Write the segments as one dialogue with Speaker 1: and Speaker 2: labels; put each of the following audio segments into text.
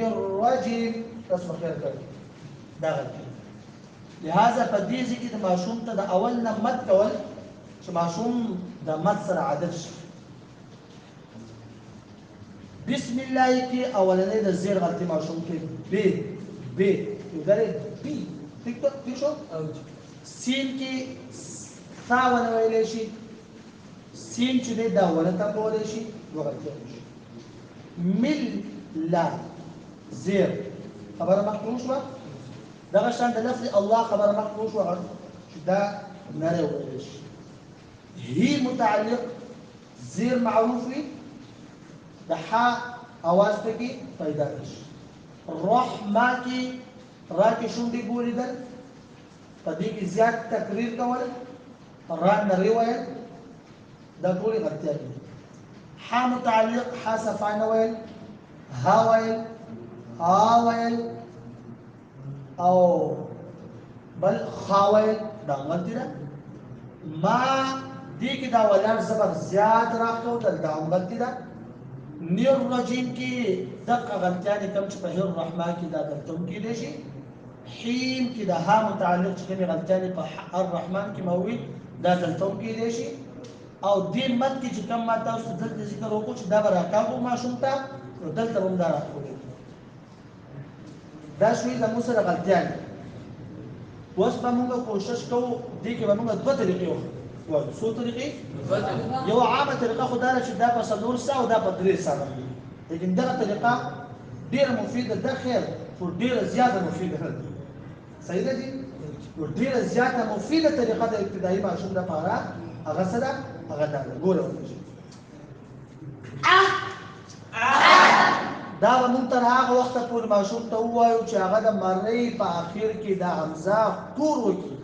Speaker 1: الرجيم اسمه خير کوي دا غلطي لہذا په دې ځای کې د ماشوم ته د اول نه مد کول چې ماشوم د مد سره عادت شي بسم الله کې اولنې د زیر غلطي ماشوم کې ب یو درې بي ټیک شو سین کې ثا ونه ویلی شي سین چې دی دا ونه ته کولی شي وغلطي شي مل لا زیر خبره مخکې وشوه دغه شان د لفظ الله خبره مخکې وشوه چې دا نری ویلی شي هي متعلق زیر معروف وي د حا اواز پکې پیدا شي رحمه کې را کې شونډې ګولیدل په دې کې زیات تکریر کول را نری ویل دا ټولې غلطیاں دي حا متعلق حا صفانه ویل ها ویل ویل او بل خا ویل دا غلطي ده ما دې کې دا ولر زبر زیات راکو دا غلطي ده نیر رجیم کې دغه غلطیاں کم چې په هر الرحمن کې دا دلته کې دي شي حیم کې د ها متعلق چې کومې غلطیاں په الرحمن کې موي دا دلته کې دي شي او دې مد کې چې کوم ما تاسو دلته ذکر وکړو چې دا براکاو ماشوم ته نو دلته هم دا راکوي دا شوي د موږ سره غلطیاں اوس به موږ کوشش کوو دې کې به موږ دوه طریقې وایو څو طریقې یو عامه طریقه خو دا ده چې دا په 4 ساعه او دا په 3 ساعه لیکن دغه طریقه ډېره مفیده ده خیر خو ډېره زیاته مفیده نه ده صحیح ده دي نو ډېره زیاته مفیده طریقه د ابتدایي ماشوم لپاره هغه څه ده هغه دا ده ګوره دا به موږ تر هغه وخته پورې ماشوم ته ووایو چې هغه د مرۍ په اخر کې د حمزه تور وکړي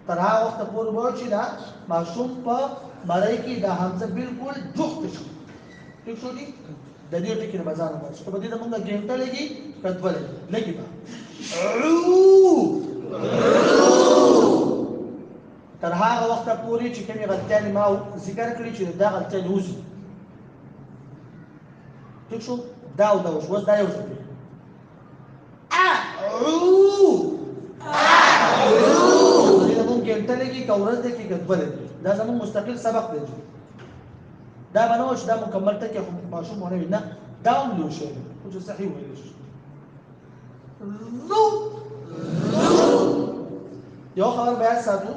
Speaker 1: تر هغه وخته پورې وایو چې دا ماشوم په مرۍ کې د حمزه بالکل جفت شي ٹھیک شو دي د دې ټکي نه بازار نه چې په دې د موږ ګنټه لګي کډول لګي با تر هغه وخته پورې چې کومې غلطیاں ما ذکر کړی چې دا غلطیاں وځي ٹھیک شو دا او دا اوس دا یو څه دی دا موږ ګنټه لګي کورز دې کې کډول دا زموږ مستقل سبق دی دا بنوش دا مکمل ټکی خو ماشوم ونه وي نه دا هم لو شی خو چې صحیح ویل شي یو خبر بیا ساتو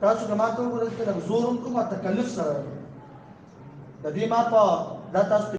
Speaker 1: تاسو کومه ته وګورئ چې زور هم کومه تکلف سره د دې ما په دا تاسو